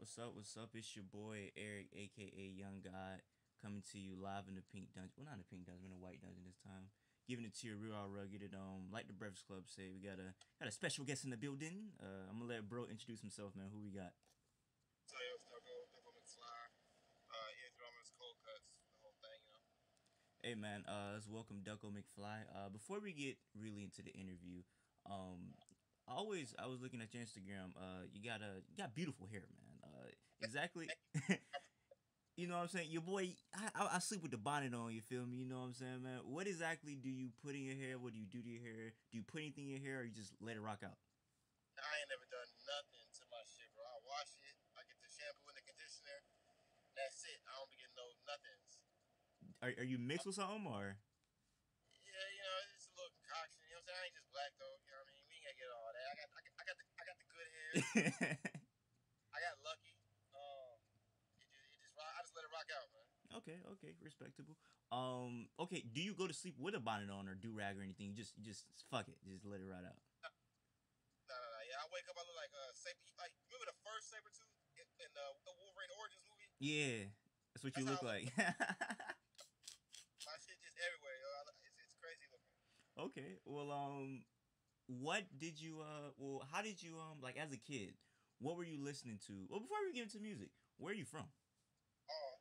What's up? What's up? It's your boy Eric, aka Young God, coming to you live in the pink dungeon. Well, not in the pink dungeon, in the white dungeon this time. Giving it to you real rugged. And like the Breakfast Club say, we got a special guest in the building. I'm gonna let bro introduce himself, man. Who we got? So it was Ducko McFly, eardrummers, cold cuts, the whole thing, you know. Hey man, let's welcome Ducko McFly. Before we get really into the interview, um, I was looking at your Instagram. You got beautiful hair, man. Exactly. Thank you. You know what I'm saying? Your boy, I sleep with the bonnet on. You feel me? You know what I'm saying, man? What exactly do you put in your hair? What do you do to your hair? Do you put anything in your hair, or you just let it rock out? I ain't never done nothing to my shit, bro. I wash it, I get the shampoo and the conditioner. That's it. I don't be getting no nothings. Are you mixed with something or? Yeah, you know, it's a little concoction. You know what I'm saying? I ain't just black though. You know what I mean? We ain't gotta get all that. I got the good hair. I got lucky. I just let it rock out, man. Okay, okay, respectable. Okay. Do you go to sleep with a bonnet on or do rag or anything? You just fuck it, just let it ride out. No, no, no. Yeah, I wake up. I look like Saber. Like remember the first Sabretooth in the Wolverine Origins movie? Yeah, that's what you That's how look I look. like. My shit just everywhere. Yo. It's crazy looking. Okay. Well, what did you well, how did you like as a kid? What were you listening to? Well, before we get into music, where are you from? Oh,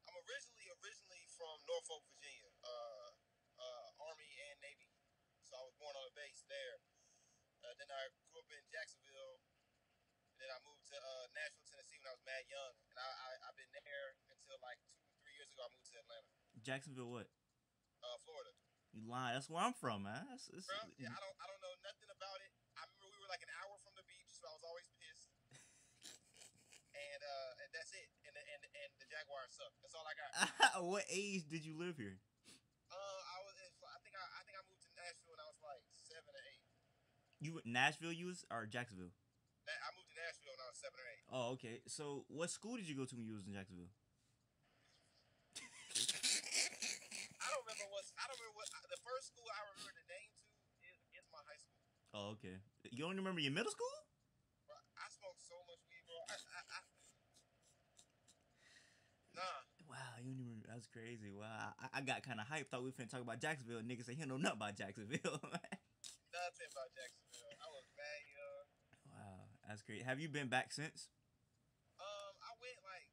I'm originally from Norfolk, Virginia, Army and Navy. So I was born on a base there. Then I grew up in Jacksonville. And then I moved to Nashville, Tennessee when I was mad young, and I've been there until like 2 3 years ago. I moved to Atlanta, Jacksonville, what? Florida. You lying? That's where I'm from, man. Bro, yeah, I don't know nothing about it. I remember we were like an hour from the beach, so I was always pissed. And that's it. And the Jaguars suck. That's all I got. What age did you live here? I think I moved to Nashville when I was like 7 or 8. You Nashville, you was or Jacksonville? I moved to Nashville when I was 7 or 8. Oh, okay. So, what school did you go to when you was in Jacksonville? I don't remember what the first school I remember the name to is my high school. Oh, okay. You don't remember your middle school? Bro, I smoked so much weed, bro. Nah. Wow, you don't even remember. That's crazy. Wow, I got kind of hyped. Thought we were finna talk about Jacksonville. Niggas say he don't know nothing about Jacksonville. Nothing about Jacksonville. I was mad young. Wow, that's great. Have you been back since? I went like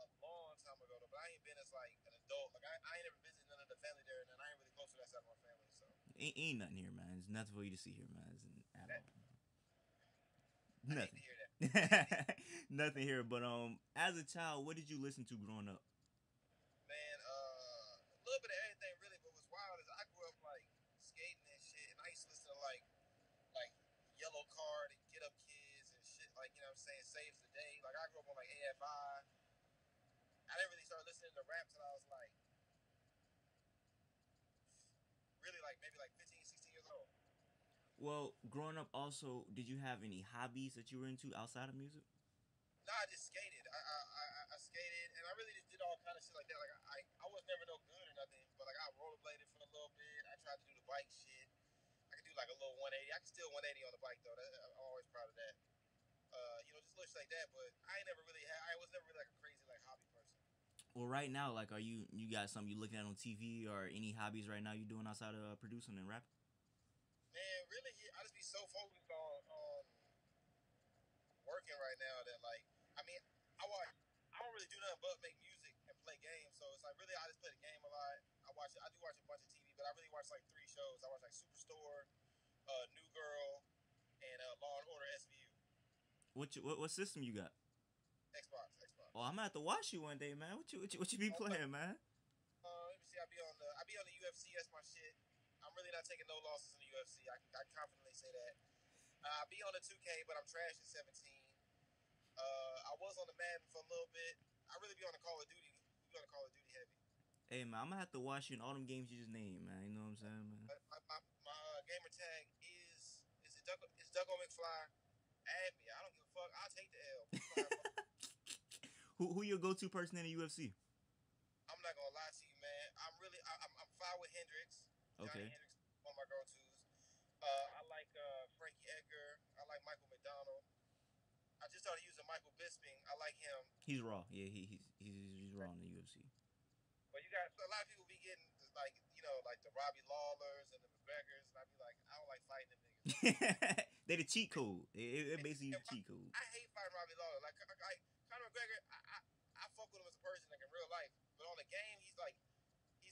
a long time ago though, but I ain't been as like an adult. Like I ain't ever visited none of the family there, and I ain't really close to that side of my family. So Ain't nothing here, man. There's nothing for you to see here, man. At that all. I hate to Nothing. hear that. I hate to hear. Nothing here. But as a child, what did you listen to growing up? Man, a little bit of everything really, but what's wild is I grew up like skating and shit, and I used to listen to like Yellow Card and Get Up Kids and shit. Like you know what I'm saying, Saves the Day. Like I grew up on like AFI. I didn't really start listening to rap till I was like really like maybe like 15, 16 years old. Well, growing up, also, did you have any hobbies that you were into outside of music? Nah, I just skated. I skated, and I really just did all kind of shit like that. Like I was never no good or nothing, but like I rollerbladed for a little bit. I tried to do the bike shit. I could do like a little 180. I can still 180 on the bike though. I'm always proud of that. Just little shit like that. But I ain't never really had. I was never really like a crazy like hobby person. Well, right now, like, are you got something you looking at on TV or any hobbies right now you doing outside of producing and rapping? Man, really, I just be so focused on working right now that like, I mean, I watch. I don't really do nothing but make music and play games. So it's like really, I just play the game a lot. I do watch a bunch of TV, but I really watch like 3 shows. I watch like Superstore, New Girl, and Law and Order SVU. What system you got? Oh, Xbox. I'm gonna have to watch you one day, man. What you be playing, man? Let me see. I be on the UFC. That's my shit. I'm really not taking no losses in the UFC. I confidently say that. I be on the 2K, but I'm trash at 17. I was on the Madden for a little bit. I really be on the Call of Duty. We be on the Call of Duty heavy. Hey, man, I'm gonna have to watch you in all them games you just named, man. You know what I'm saying, man? My gamer tag is it Ducko, it's Ducko McFly. Add me. I don't give a fuck. I'll take the L. We gonna have fun. Who your go to person in the UFC? I'm not gonna lie to you, man. I'm fine with Hendrix. Johnny Okay. Hendrix, one of my go tos. I like Frankie Edgar. I like Michael McDonald. I just started using Michael Bisping. I like him. He's raw. Yeah, he's raw in the UFC. But you got a lot of people be getting like like the Robbie Lawlers and the McGregors, and I be like, I don't like fighting them niggas. They the cheat code. It basically Yeah, the cheat code. I hate fighting Robbie Lawler. Like Conor McGregor, I fuck with him as a person, like in real life. But on the game, he's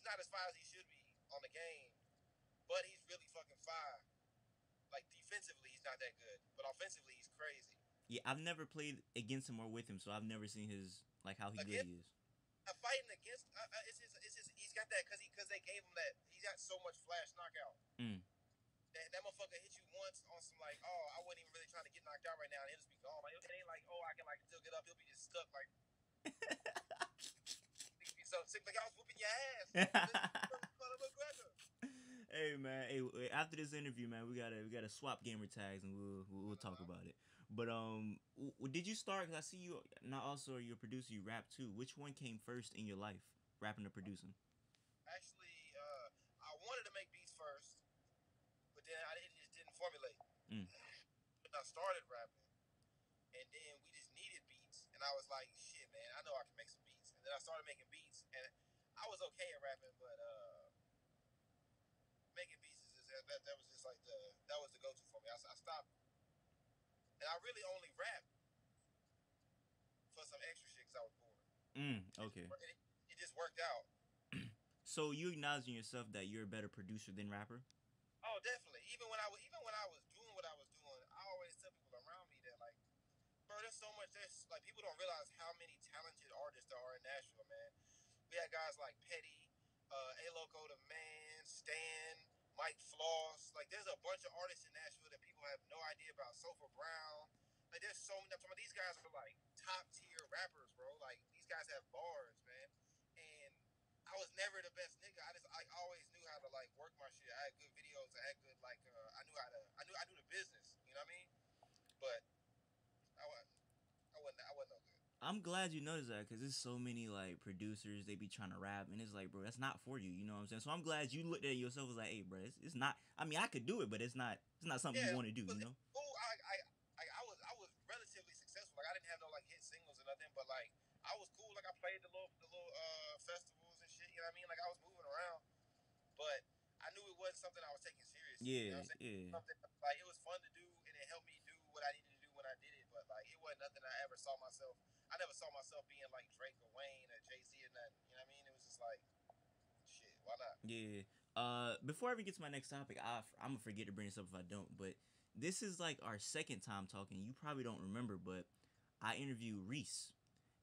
not as fire as he should be on the game. But he's really fucking fire. Like defensively, he's not that good, but offensively, he's crazy. Yeah, I've never played against him or with him, so I've never seen his like how good he is. Fighting against, he's got that because they gave him that. He's got so much flash knockout. That motherfucker hit you once on some like, oh, I wasn't even really trying to get knocked out right now, and he'll just be gone. Like it ain't like, oh, I can like still get up. He'll be just stuck like. So sick, like I was whooping your ass. Hey man, hey, after this interview, man, we gotta swap gamer tags and we'll talk about it. But did you start? Cause I see you now. Also, you're a producer. You rap too. Which one came first in your life, rapping or producing? Actually, I wanted to make beats first, but then it just didn't formulate. When I started rapping, and then we just needed beats, and I was like, shit, man, I know I can make some beats. And then I started making beats, and I was okay at rapping, but making beats that was just like that was the go-to for me. I stopped, and I really only rap for some extra shit because I was bored. Okay. It just worked out. So you acknowledging yourself that you're a better producer than rapper? Oh, definitely. Even when I was doing what I was doing, I always tell people around me that like, bro, there's so much. There's like people don't realize how many talented artists there are in Nashville, man. We had guys like Petty, A Loco the Man, Stan, Mike Floss. Like there's a bunch of artists in Nashville that people have no idea about. Sofa Brown. Like there's so many. Some of these guys are like top tier rappers, bro. Like these guys have bars, man. And I was never the best nigga. I always knew how to like work my shit. I had good videos. I had good like I knew the business. You know what I mean? But I wasn't no good. I'm glad you noticed that because there's so many like producers they be trying to rap and it's like, bro, that's not for you. You know what I'm saying? So I'm glad you looked at it yourself and was like, hey, bro, it's not. I mean, I could do it, but it's not something you want to do. You know? Oh, I was relatively successful. Like I didn't have no like hit singles or nothing, but like I was cool. Like I played the little festivals and shit. You know what I mean? Like I was moving around, but I knew it wasn't something I was taking seriously. Yeah, you know what I'm saying? yeah. Something like it was fun to do and it helped me do what I needed to do when I did it. But like it wasn't nothing I ever saw myself. I never saw myself being like Drake or Wayne or Jay-Z or nothing. You know what I mean? It was just like, shit, why not? Yeah. Before I even get to my next topic, I'm gonna forget to bring this up if I don't. But this is like our second time talking. You probably don't remember, but I interviewed Reese,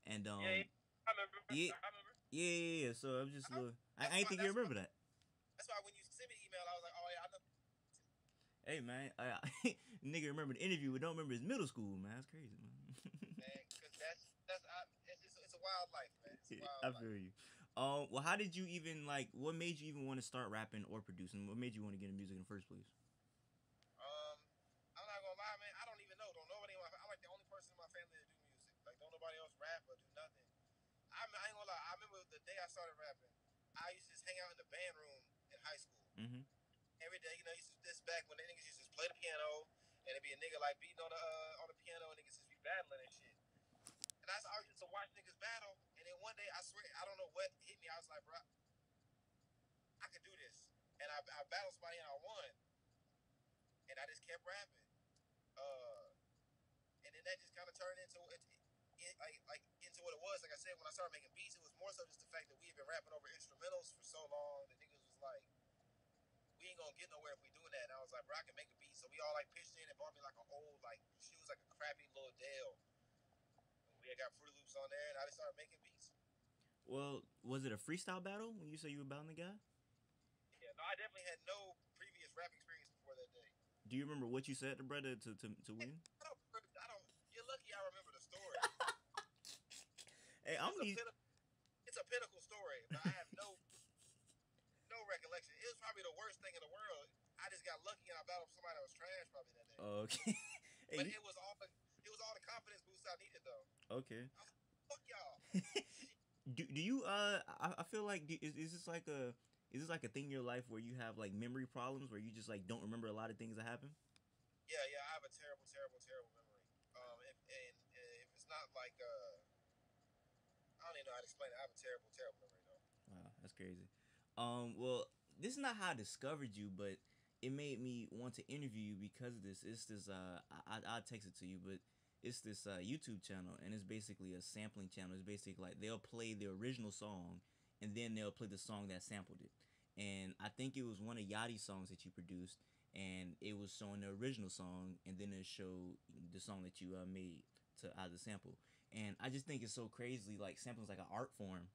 and yeah, I remember. Yeah, I remember. Yeah. So I'm just little. I ain't think you remember that. That's why when you sent me the email, I was like, oh yeah, I know. Hey man, nigga remember the interview, but don't remember his middle school, man. That's crazy, man. Man, because it's a wild life, man. It's a wild I feel you. Well, how did you even like? What made you even want to start rapping or producing? What made you want to get into music in the first place? I'm not gonna lie, man. I don't even know. Don't nobody. I'm like the only person in my family that do music. Like don't nobody else rap or do nothing. I ain't gonna lie. I remember the day I started rapping. I used to just hang out in the band room in high school. Every day, you know, this back when the niggas used to just play the piano and it'd be a nigga like beating on the piano and niggas just be battling and shit. And I used to watch niggas battle, and then one day I swear I don't know what hit me. I was like, bro, I could do this, and I battled somebody and I won, and I just kept rapping. And then that just kind of turned into into what it was. Like I said, when I started making beats, it was more so just the fact that we had been rapping over instrumentals for so long. The niggas was like, we ain't gonna get nowhere if we doing that. And I was like, bro, I can make a beat. So we all like pitched in and bought me like an old like she was like a crappy little Dell. We had got Fruity Loops on there, and I just started making beats. Well, was it a freestyle battle when you say you were battling the guy? Yeah, no, I definitely had no previous rap experience before that day. Do you remember what you said to brother to win? I don't. You're lucky I remember the story. Hey, it's a pinnacle story, but I have no recollection. It was probably the worst thing in the world. I just got lucky and I battled somebody that was trash probably that day. Okay. Hey, but it was all the confidence boost I needed though. Okay. Fuck y'all. do you I feel like is this like a thing in your life where you have like memory problems where you just like don't remember a lot of things that happen? Yeah, I have a terrible memory. And not like I don't even know how to explain it. I have a terrible, terrible memory though. Wow, that's crazy. Well, this is not how I discovered you, but it made me want to interview you because of this. It's this. I'll text it to you, but it's this YouTube channel, and it's basically a sampling channel. It's basically like they'll play the original song, and then they'll play the song that sampled it. And I think it was one of Yachty's songs that you produced, and it was showing the original song, and then it showed the song that you made to out of the sample. And I just think it's so crazy. Like sampling is like an art form.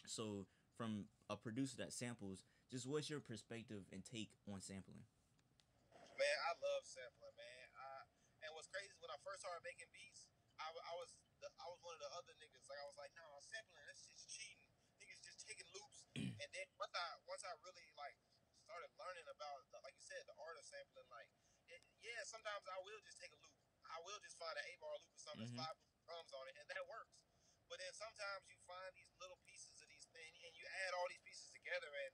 So from a producer that samples, just what's your perspective and take on sampling? Man, I love sampling, man. And what's crazy is when I first started making beats, I was one of the other niggas. Like I was like, no, nah, sampling, that's just cheating. Niggas just taking loops. And then once I really like started learning about like you said, the art of sampling, like yeah, sometimes I will just take a loop. I will just find an 8 bar loop or something that's Mm-hmm. five drums on it, and that works. But then sometimes you find these little pieces of these things, and you add all these pieces together, and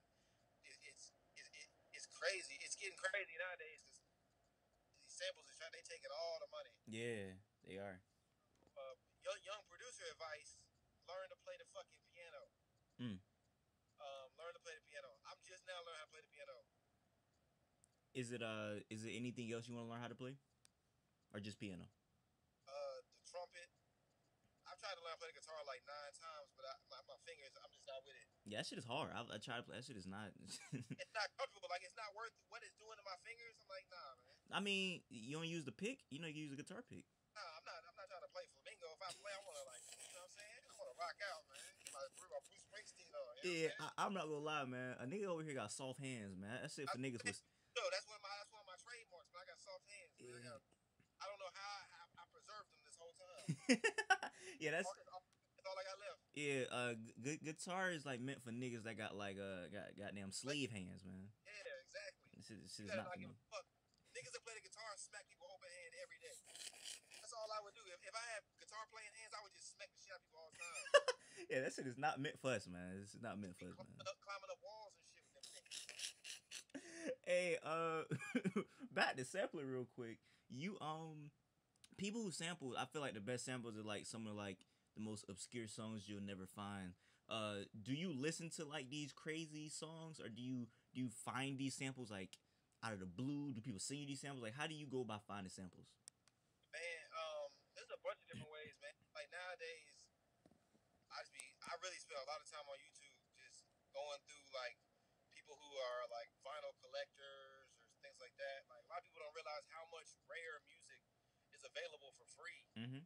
it's crazy. It's getting crazy nowadays because these samples are trying. They taking all the money. Yeah, they are. Young producer advice: learn to play the fucking piano. Mm. Learn to play the piano. I'm just now learning how to play the piano. Is it anything else you want to learn how to play, or just piano? The trumpet. I've tried to learn how to play the guitar like 9 times, but my fingers, I'm just not with it. Yeah, that shit is hard. I tried to play. That shit is not. It's not comfortable. Like it's not worth what it's doing to my fingers. I'm like, nah, man. I mean, you don't use the pick. You know, you use the guitar pick. Nah, I'm not trying to play flamingo. If I play, I want to like, you know what I'm saying? I want to rock out, man. Get my Bruce Springsteen on. You know Yeah, what I'm saying? I'm not gonna lie, man. A nigga over here got soft hands, man. That shit for niggas was. No, that's one of my trademarks. Man, I got soft hands. Man. I don't know how I preserved them this whole time. Yeah, that's all I got left. yeah. Guitar is like meant for niggas that got like got goddamn slave hands, man. Yeah, exactly. This shit is not for me. Fuck. Niggas that play the guitar smack people open hand every day. That's all I would do. If I had guitar playing hands, I would just smack the shit out of people all the time. Yeah, that shit is not meant for us, man. It's not meant for us, man. Climbing up walls and shit with them things. Hey, back to sampling real quick. You people who sample, I feel like the best samples are like some of like the most obscure songs you'll never find. Do you listen to like these crazy songs, or do you find these samples like out of the blue? Do people sing you these samples? Like, how do you go about finding samples? Man, there's a bunch of different ways, man. Like nowadays, I really spend a lot of time on YouTube just going through like people who are like vinyl collectors or things like that. Like a lot of people don't realize how much rare music is available for free Mm-hmm.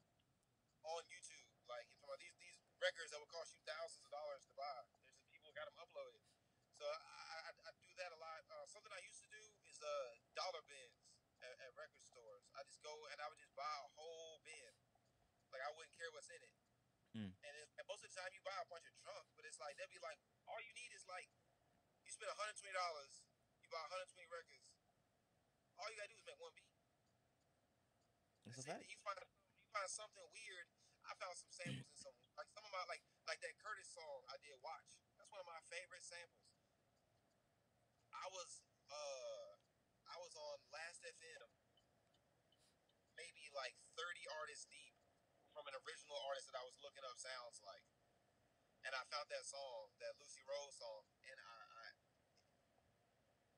on YouTube. Like these records that would cost you thousands of dollars to buy. There's just people who got them uploaded. So I do that a lot. Something I used to do is dollar bins at record stores. I just go and I would just buy a whole bin. Like I wouldn't care what's in it. Mm. And most of the time you buy a bunch of junk, but it's like they'll be like, all you need is like you spend $120, you buy 120 records. All you gotta do is make one beat. That's a fact. You find something weird. I found some samples in some of my like that Curtis song I did. Watch. That's one of my favorite samples. I was on Last FM, maybe like 30 artists deep from an original artist that I was looking up sounds like, and I found that song, that Lucy Rose song, and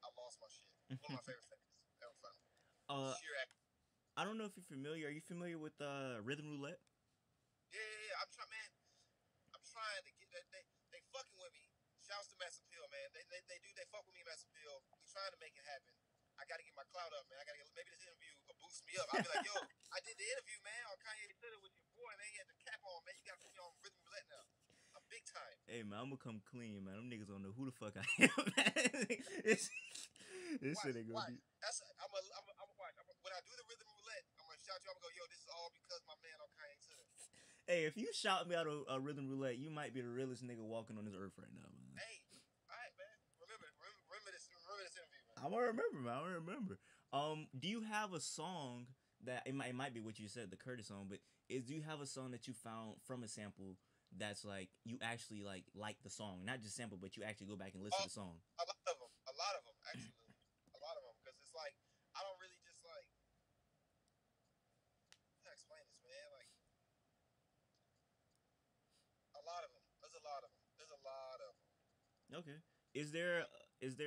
I lost my shit. One of my favorite things ever found. Sheer act. I don't know if you're familiar. Are you familiar with Rhythm Roulette? Yeah. I'm trying, man. I'm trying to get that. They fucking with me. Shouts to Mass Appeal, man. They fuck with me, Mass Appeal. We trying to make it happen. I gotta get my clout up, man. Maybe this interview will boost me up. I'll be like, yo, I did the interview, man, on Kanye Center with your boy, man. He had the cap on, man. You gotta put me on Rhythm Roulette now. I'm big time. Hey, man, I'm gonna come clean, man. Them niggas don't know who the fuck I am, man. this shit ain't gonna be. I'm watch. When I do the Rhythm Roulette, I'm gonna shout you. I'm gonna go, yo, this is all because my man on Kanye Center. Hey, if you shout me out a Rhythm Roulette, you might be the realest nigga walking on this earth right now, man. Hey, all right, man. Remember this interview, man. I'm gonna remember, man. I'm gonna remember. Do you have a song that it might be what you said, the Curtis song, but do you have a song that you found from a sample that's like you actually like the song, not just sample, but you actually go back and listen to the song? A lot of them, actually, a lot of them, because it's like I don't really just like how to explain this, man. Like Okay. Is there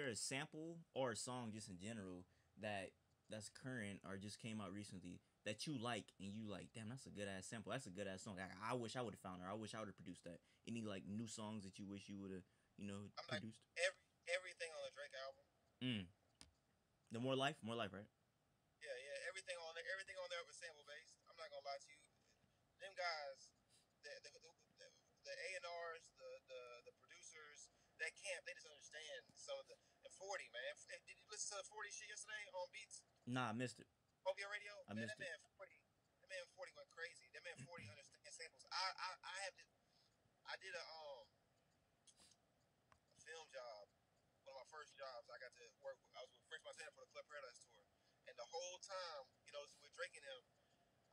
a sample or a song just in general that's current or just came out recently that you like and you like, damn, that's a good ass sample. That's a good ass song. I wish I would have found her. I wish I would have produced that. Any like new songs that you wish you would have, I'm like produced? everything on the Drake album. Mm. The more life, right? Yeah, yeah, everything on there was sample based. I'm not gonna lie to you. Them guys, the A&Rs, the producers, that camp, they just understand. So and 40, man. Did you listen to the 40 shit yesterday on Beats? Nah, I missed it. OVO Radio? I Man, missed it. that man 40 went crazy. That man 40 understands samples. I did a film job. One of my first jobs. I got to work. I was with French Montana for the Club Paradise tour, and the whole time, with Drake and him,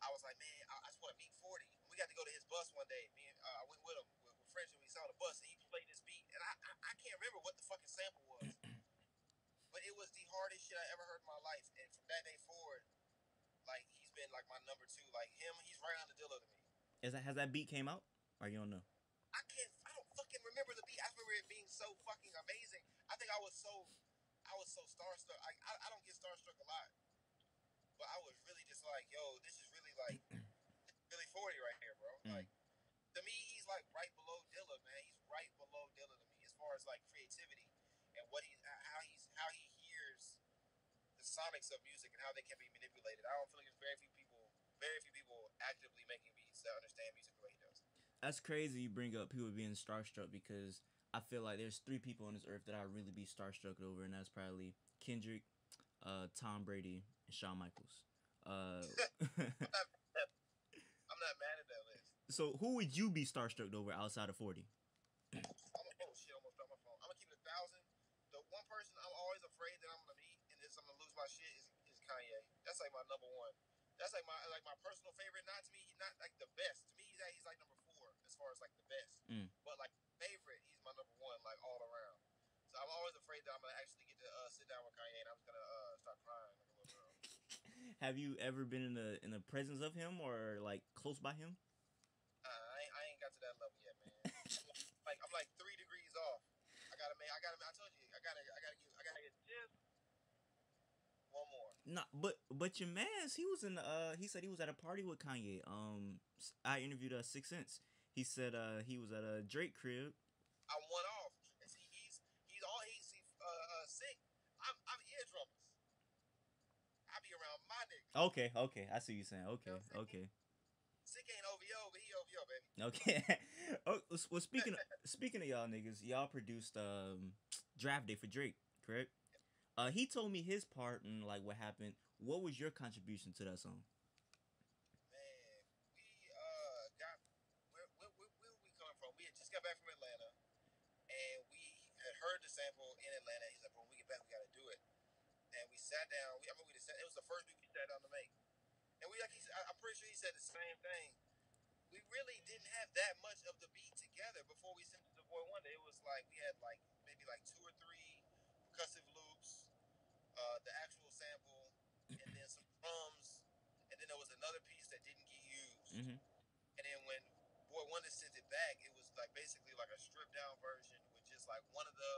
I was like, man, I just want to meet 40. We got to go to his bus one day. I went with him with French, and we saw the bus, and he played this beat, and I can't remember what the fucking sample was, but it was the hardest shit I ever heard in my life. And from that day forward, like he's been like my number two. Like him, he's right on the Dilla to me. Has that beat came out? Or you don't know? I don't fucking remember the beat. I remember it being so fucking amazing. I think I was so starstruck. I don't get starstruck a lot, but I was really just like, yo, this is really like really 40 right here, bro. Mm. Like to me, he's like right below Dilla, man. He's right below Dilla to me as far as like creativity and how he hears the sonics of music and how they can be manipulated. I don't feel like there's very few people actively making beats that understand music the way he does. That's crazy you bring up people being starstruck because I feel like there's three people on this earth that I really be starstruck over, and that's probably Kendrick, Tom Brady, and Shawn Michaels. Uh, I'm not mad at that list. so who would you be starstruck over outside of 40? Oh shit! Almost dropped my phone. I'm gonna keep it 1,000. The one person I'm always afraid that I'm gonna meet and this I'm gonna lose my shit is Kanye. That's like my number one. That's like my personal favorite. Not to me, not like the best. To me, he's like number four as far as like the best. Mm. But like favorite, he's my number one, like all around. So I'm always afraid that I'm gonna actually get to sit down with Kanye and I'm just gonna start crying like a little girl. Have you ever been in the presence of him or like close by him? I ain't got to that level yet, man. I'm like 3 degrees off. I told you, I gotta get just one more. Nah, but your man's he said he was at a party with Kanye. I interviewed 6 Sense. He said he was at a Drake crib. I'm one off. And see, he's all sick. I'm eardrummers. I be around my niggas. Okay, I see you saying. You know what I'm saying? Okay. Sick ain't OVO, but he OVO, baby. Okay. Oh, well, speaking of y'all niggas, y'all produced Draft Day for Drake, correct? He told me his part and like what happened. What was your contribution to that song? Man, we got where we coming from? We had just got back from Atlanta, and we had heard the sample in Atlanta. He's like, "When we get back, we got to do it." And we sat down. It was the first week we sat down to make, and I'm pretty sure he said the same thing. We really didn't have that much of the beat together before we sent it to Boy Wonder. It was like we had like maybe like 2 or 3 percussive loops, the actual sample, and then some drums, and then there was another piece that didn't get used. Mm-hmm. And then when Boy Wonder sent it back, it was like basically like a stripped down version with just like one of the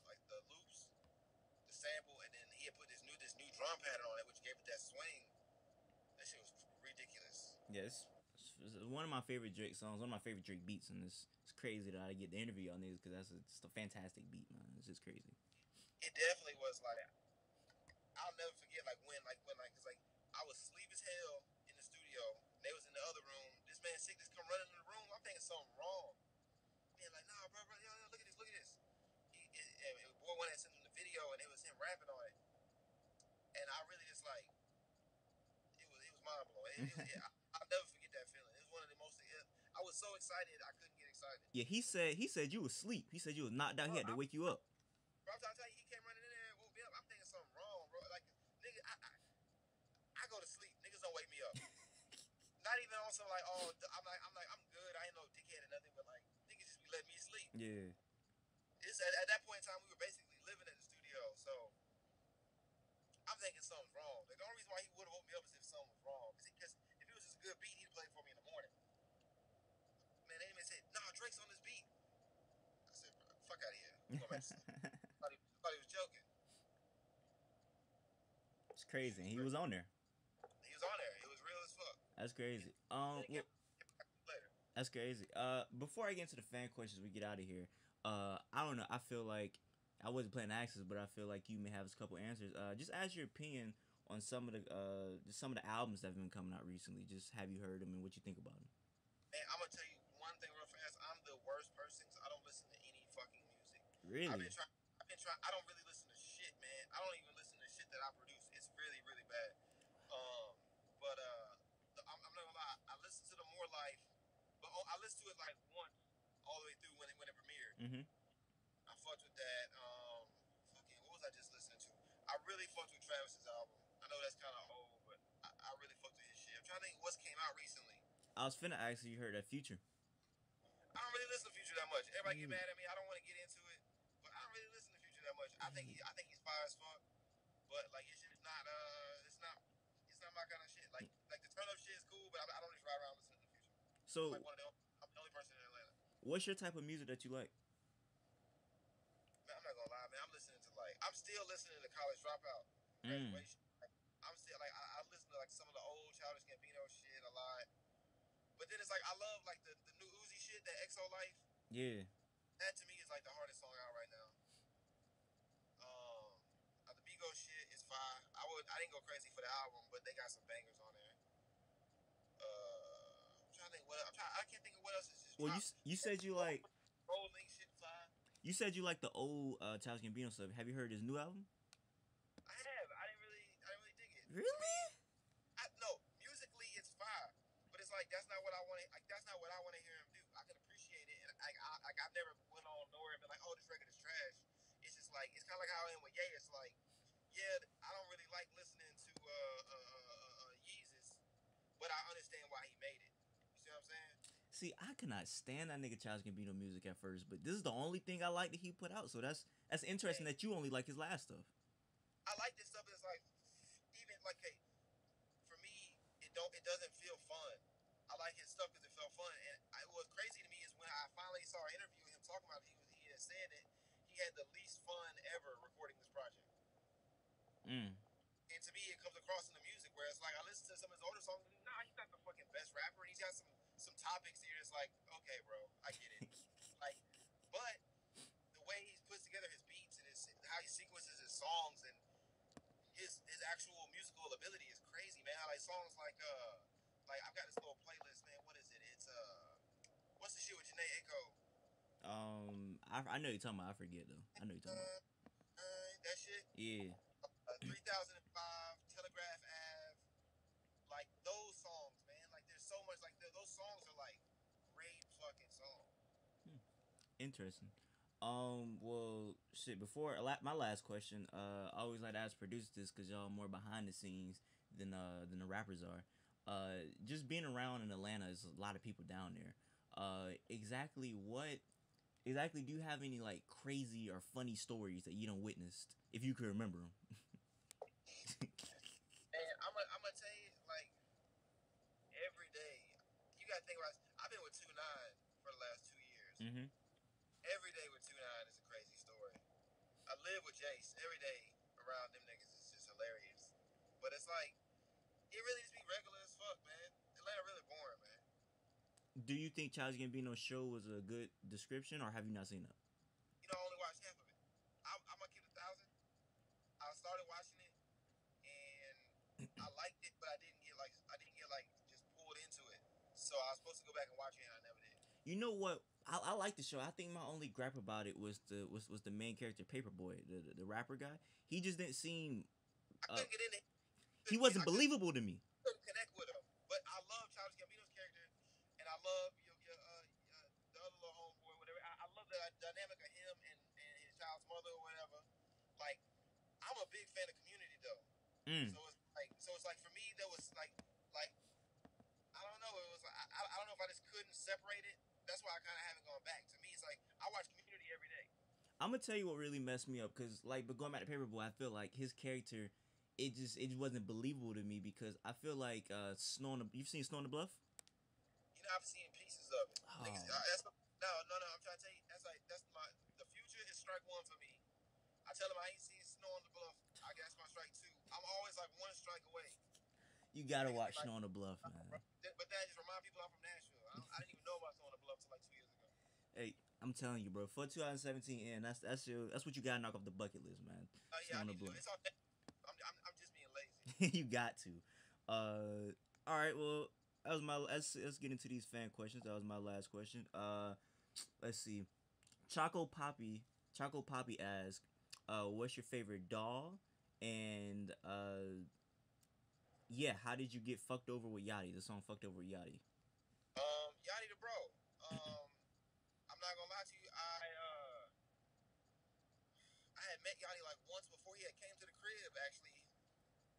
like the loops, the sample, and then he had put this new drum pattern on it, which gave it that swing. That shit was ridiculous. Yes. It's one of my favorite Drake songs, one of my favorite Drake beats, and it's crazy that I get to interview y'all niggas because it's a fantastic beat, man. It's just crazy. It definitely was like I'll never forget cause like I was sleep as hell in the studio. They was in the other room. This man sick just come running in the room. I'm thinking something wrong. Man, like nah, bro, yo, look at this. And Boy One had sent him the video, and it was him rapping on it. And I really just like it was mind blowing. I'll never forget that feeling. It was one of the most. I was so excited I couldn't get excited. Yeah, he said you was asleep. He said you was knocked out. He had to wake you up. Bro, I'm trying to tell you, he came running in there and woke me up. I'm thinking something wrong, bro. Like nigga, I go to sleep. Niggas don't wake me up. Not even on some like, oh, I'm good. I ain't no dickhead or nothing, but like niggas just be letting me sleep. Yeah. It's at that point in time we were basically living at the studio, so I'm thinking something's wrong. Like, the only reason why he would have woke me up is if something was wrong. Because if it was just a good beat, he'd play it for me in the morning. Man, Drake's on this beat. I said, bro, fuck out of here. I'm going back to sleep. I thought he was joking. It's crazy. He was on there. He was on there. It was real as fuck. That's crazy. Then Well, later. that's crazy. Before I get into the fan questions, we get out of here. I don't know. I feel like I wasn't planning to ask this, but I feel like you may have a couple answers. Just ask your opinion on some of the albums that have been coming out recently. Just have you heard them and what you think about them? Man, I'm gonna tell you one thing real fast. I'm the worst person 'cause I don't listen to any fucking music. Really? I've been trying. I don't really listen to shit, man. I don't even listen to shit that I produce. It's really, really bad. But I'm not gonna lie. I listened to the More Life, but I listened to it like once all the way through when it premiered. Mm-hmm. I fucked with that. Fucking, what was I just listening to? I really fucked with Travis's album. I know that's kind of old, but I really fucked with his shit. I'm trying to think what's came out recently. I was finna ask you heard that Future. I don't really listen to Future that much. Everybody get mad at me. I don't want to get into it, but I don't really listen to Future that much. I think he's fire as fuck, but like it's just not it's not my kind of shit. Like the turn up shit is cool, but I don't just ride around listening to Future. So, I'm the only person in Atlanta. what's your type of music that you like? Man, I'm not gonna lie, man. I'm still listening to College Dropout, Graduation. Like, I'm still like I listen to like some of the old Childish Gambino shit a lot. But then it's like I love like the new Uzi shit, that EXO Life. Yeah. That to me is like the hardest song out right now. The Bigo shit is fire. I didn't go crazy for the album, but they got some bangers on there. I'm trying to think I can't think of what else is just. Well, you said you like. Rolling shit fire. You said you like the old Childish Gambino stuff. Have you heard his new album? I have. I didn't really dig it. Really? No, musically it's fire, but it's like that's not what I want. Like that's not what I want to hear him do. I can appreciate it, and I've never went on nowhere and been like, oh, this record is trash. It's just like it's kind of like how I am with Ye. It's like, yeah, I don't really like listening to Yeezus, but I understand why he made it. You see what I'm saying? See, I cannot stand that nigga Childish Gambino music at first, but this is the only thing I like that he put out. So that's interesting that you only like his last stuff. I like this stuff. It's like even like hey, for me, it doesn't feel fun. I like his stuff because it felt fun. And what was crazy to me is when I finally saw an interview with him talking about it, he had said that he had the least fun ever recording this project. And to me, it comes across in the music where it's like I listen to some of his older songs. And, nah, he's not the fucking best rapper. He's got some topics that you're just like, okay, bro, I get it. Like, but the way he puts together his beats and how he sequences his songs and his actual musical ability is crazy, man. Like songs like I've got this little playlist, man. What is it? It's what's the shit with Janae Aiko? I know you're talking about. I forget though. I know you're talking about. That shit. Yeah. 3005, Telegraph Ave, like those songs, man. Like there's so much. Like those songs are like great fucking songs. Interesting. Well, shit. Before my last question, I always like to ask producers this because y'all more behind the scenes than the rappers are. Just being around in Atlanta is a lot of people down there. Exactly do you have any like crazy or funny stories that you don't witnessed, if you could remember them? And I'm gonna tell you, like every day, you gotta think about. I've been with 2-9 for the last 2 years. Mm-hmm. Every day with 2-9 is a crazy story. I live with Jace. Every day around them niggas is just hilarious. But it's like it really just be regular as fuck, man. Atlanta really boring, man. Do you think Childish Gambino's show was a good description, or have you not seen it? You know, I only watched half of it. I'm gonna keep it 1,000. I started watching it and I liked it, but I didn't get just pulled into it. So I was supposed to go back and watch it, and I never did. You know what? I like the show. I think my only gripe about it was the main character, Paperboy, the rapper guy. He just didn't seem. I couldn't get in it. He wasn't believable to me. Couldn't connect with him, but I love Childish Gambino's character, and I love the other little homeboy, whatever. I love the dynamic of him and his child's mother or whatever. Like, I'm a big fan of Community though. So it's like for me there was like I don't know. It was like, I don't know if I just couldn't separate it. That's why I kind of haven't gone back. To me, it's like I watch Community every day. I'm gonna tell you what really messed me up, cause but going back to Paperboy, I feel like his character, it just wasn't believable to me because I feel like you've seen Snow on the Bluff? You know, I've seen pieces of it. Oh. No, no, no. I'm trying to tell you. That's my the future is strike one for me. I tell him I ain't seen snow on the bluff. I guess my strike two. I'm always like one strike away. You gotta Niggas be watch like, Snow on the Bluff, man. but that just remind people I'm from Nashville. I didn't even know about snow on the bluff till like 2 years ago. Hey, I'm telling you, bro. For 2017, and that's what you gotta knock off the bucket list, man. Yeah, Snow I on the need to do Bluff. it. It's all. I'm just being lazy. You got to. All right. Well, that was my. Let's get into these fan questions. That was my last question. Let's see. Choco Poppy. Choco Poppy asks, what's your favorite doll? And yeah, how did you get fucked over with Yachty? The song "Fucked Over with Yachty." Yachty the bro. I'm not gonna lie to you. I had met Yachty like once before he had came to the crib actually,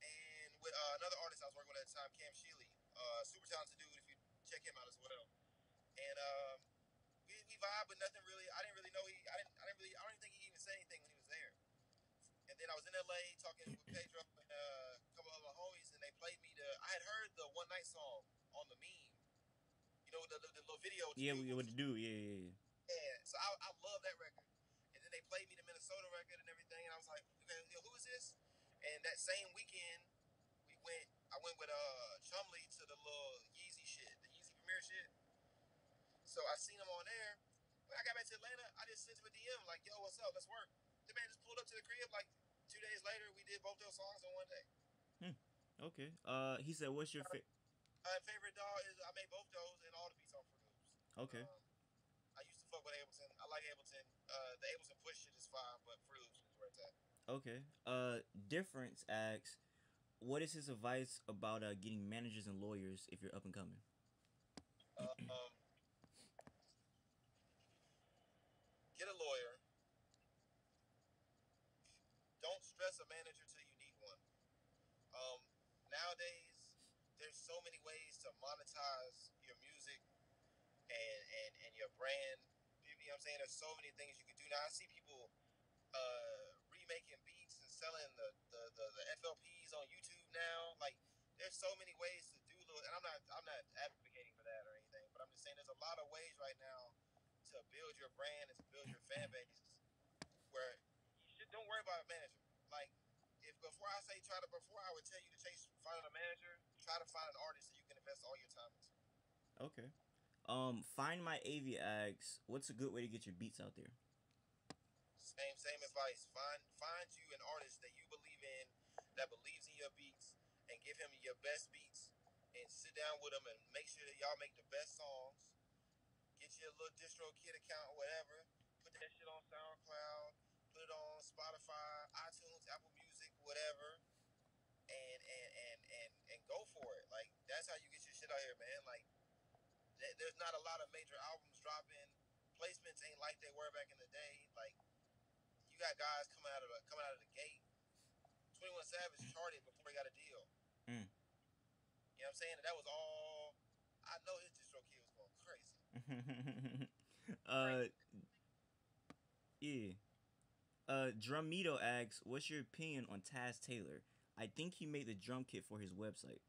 and with another artist I was working with at the time, Cam Sheely, super talented dude. If you check him out as well, and we vibe, but nothing really. I didn't really know he. I don't even think he even said anything when he was there. And then I was in LA talking with Pedro and a couple of other homies, and they played me the. I had heard the One Night song on the meme. You know the little video with the Yeah, dude. what to do? Yeah. Yeah, so I love that record. And then they played me the Minnesota record and everything, and I was like, okay, who is this? And that same weekend, I went with Chumley to the little Yeezy shit, the Yeezy premiere shit. So I seen him on there. When I got back to Atlanta, I just sent him a DM like, yo, what's up? Let's work. The man just pulled up to the crib like 2 days later. We did both those songs in one day. Okay. He said, "What's your favorite dog is I made both those and all the beats on Fruit Loops. Okay. I used to fuck with Ableton. I like Ableton. The Ableton push shit is fine, but Fruit Loops is where it's at. Okay. Difference asks, what is his advice about getting managers and lawyers if you're up and coming? Get a lawyer. Don't stress a manager till you need one. Nowadays, there's so many ways to monetize your music and your brand. You know what I'm saying? There's so many things you can do now. I see people remaking beats and selling the FLPs on YouTube now. Like, there's so many ways to do little. And I'm not advocating for that or anything, but I'm just saying there's a lot of ways right now to build your brand and to build your fan base. Where don't worry about a manager. Like, if before I would tell you to find a manager, try to find an artist that you can invest all your time into. Okay. Find My AV asks, what's a good way to get your beats out there? Same advice. Find you an artist that you believe in, that believes in your beats, and give him your best beats, and sit down with him and make sure that y'all make the best songs. Get you a little DistroKid account or whatever. Put that shit on SoundCloud. Put it on Spotify, iTunes, Apple Music, whatever, and go for it. Like, that's how you get your shit out here, man. Like, there's not a lot of major albums dropping. Placements ain't like they were back in the day. Like, you got guys coming out of the gate. 21 Savage charted before he got a deal. You know what I'm saying? And that was all. I know his DistroKid was going crazy. Yeah. Drumito asks, what's your opinion on Taz Taylor? I think he made the drum kit for his website.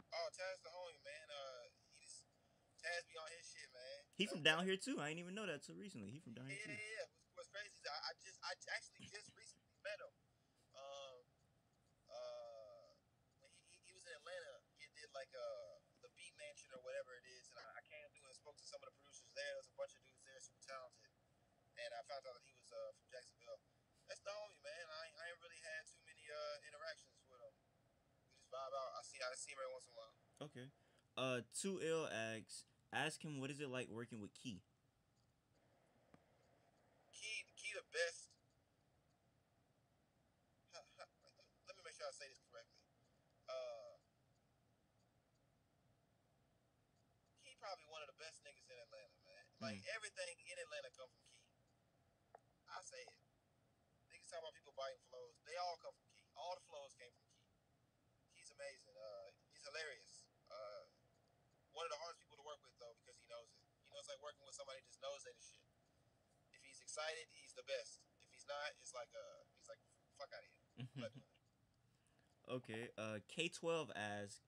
Oh, Taz the homie, man. Taz be on his shit, man. He from down here too. I didn't even know that till recently. He from down here too. Yeah. What's crazy is I actually just recently met him. When he was in Atlanta, he did like the Beat Mansion or whatever it is, and I came through and spoke to some of the producers there. There's a bunch of dudes there, super talented, and I found out that he was from Jacksonville. That's the homie, man. I ain't really had too many interactions with him. We just vibe out. I see him every once in a while. Okay. 2L asks, ask him what is it like working with Key. Key the best. Let me make sure I say this correctly. Key probably one of the best niggas in Atlanta, man. Like, everything in Atlanta come from Key. I say it. Niggas talk about people biting flows. They all come from Key. All the flows came from Key. Key's amazing. He's hilarious. One of the hardest people to work with, though, because he knows it. You know, it's like working with somebody who just knows that shit. If he's excited, he's the best. If he's not, it's like he's like, fuck out of here. I'm not doing it. Okay. K12 asks,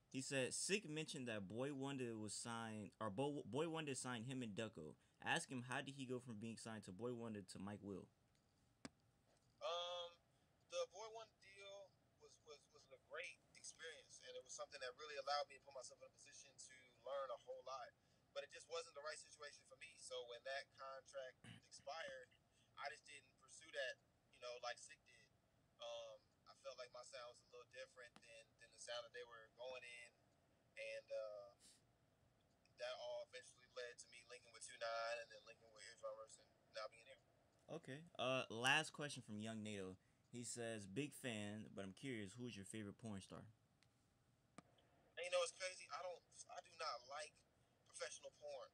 He said Sick mentioned that Boy Wonder was signed, or Boy Wonder signed him and Ducko. Ask him how did he go from being signed to Boy Wonder to Mike Will. Um, the Boy One deal was a great experience, and it was something that really allowed me to put myself in a position to learn a whole lot. But it just wasn't the right situation for me. So when that contract expired, I just didn't pursue that, like Sick did. I felt like my sound was a little different than the sound that they were going in, and that all eventually led to me linking with 2 9 and then linking with Eardrummers and now being here. Okay. Last question from Young NATO. He says, "Big fan, but I'm curious, who is your favorite porn star?" And it's crazy. I do not like professional porn.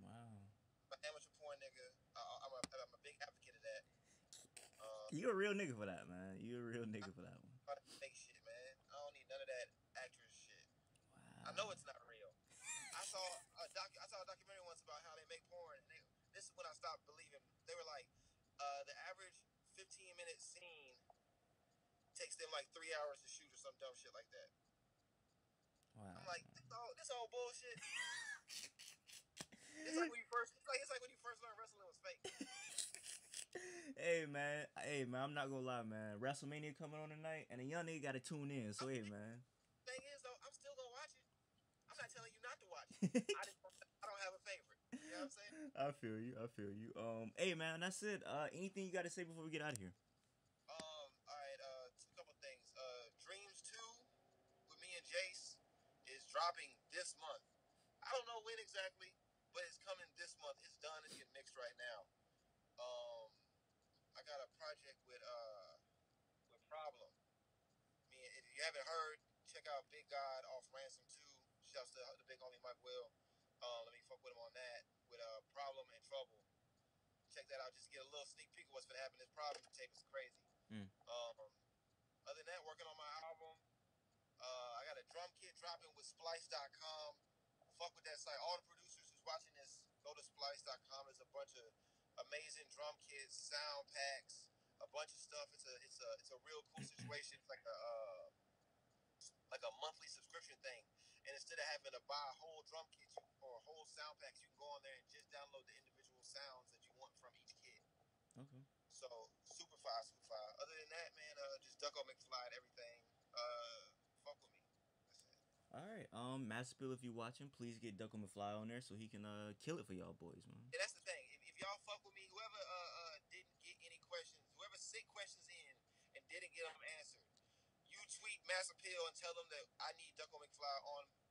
Wow. I'm an amateur porn nigga. I'm a big advocate of that. You a real nigga for that, man. You a real nigga for that one. Fake shit, man. I don't need none of that actress shit. I know Wow. it's not real. I saw a documentary once about how they make porn, and this is when I stopped believing. They were like, the average 15-minute scene takes them like 3 hours to shoot or some dumb shit like that. Wow. I'm like, this all bullshit. It's like when you first learned wrestling was fake. Hey man, I'm not gonna lie, man. WrestleMania coming on tonight, and a young nigga gotta tune in. So hey, man. Thing is though, I'm still gonna watch it. I'm not telling you not to watch it. I don't have a favorite. You know what I'm saying? I feel you. I feel you. Hey man, that's it. Anything you gotta say before we get out of here? All right. A couple things. Dreams 2 with me and Jace is dropping this month. I don't know when exactly, but it's coming this month. It's done. It's getting mixed right now. Um, I got a project with Problem. If you haven't heard, check out Big God off Ransom 2. Shouts to the big homie Mike Will. Let me fuck with him on that with Problem and Trouble. Check that out. Just to get a little sneak peek of what's gonna happen. This Problem tape is crazy. Mm. Other than that, working on my album. I got a drum kit dropping with Splice.com. Fuck with that site. All the producers who's watching this, go to Splice.com. There's a bunch of amazing drum kits, sound packs, a bunch of stuff. It's a real cool situation. It's like a monthly subscription thing. And instead of having to buy a whole drum kit or a whole sound packs, you can go on there and just download the individual sounds that you want from each kit. Okay. So super fire, super fire. Other than that, man, just Ducko McFly and everything. Fuck with me. That's it. All right. Master Bill, if you watching, please get Ducko McFly on there so he can kill it for y'all boys, man. And that's the thing. If y'all fuck with me, whoever didn't get any questions, whoever sent questions in and didn't get them answered, you tweet Mass Appeal and tell them that I need Ducko McFly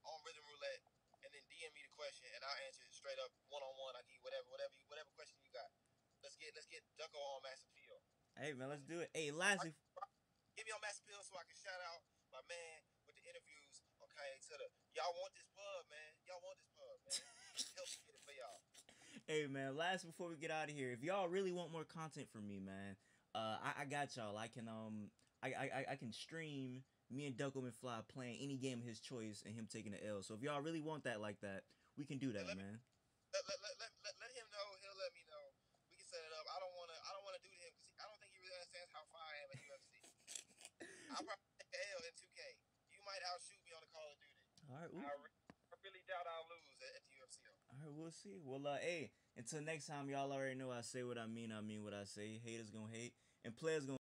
on Rhythm Roulette, and then DM me the question and I'll answer it straight up one on one. I give you whatever question you got. Let's get Ducko on Mass Appeal. Hey man, let's do it. Hey, lastly, Give me on Mass Appeal so I can shout out my man with the interviews on Kanye Twitter. Y'all want this pub, man. Y'all want this pub, man. Help me get it for y'all. hey man, last before we get out of here, if y'all really want more content from me, man, I got y'all. I can I can stream me and Ducko McFly playing any game of his choice and him taking the L. So if y'all really want that like that, we can do that, man. Let him know. He'll let me know. We can set it up. I don't wanna do to him because I don't think he really understands how far I am at UFC. I'll probably take an L in 2K. You might outshoot me on the Call of Duty. All right. I really doubt I'll lose at the UFC. All right, we'll see. Well, hey, until next time, y'all already know I say what I mean what I say. Haters gonna hate, and players gonna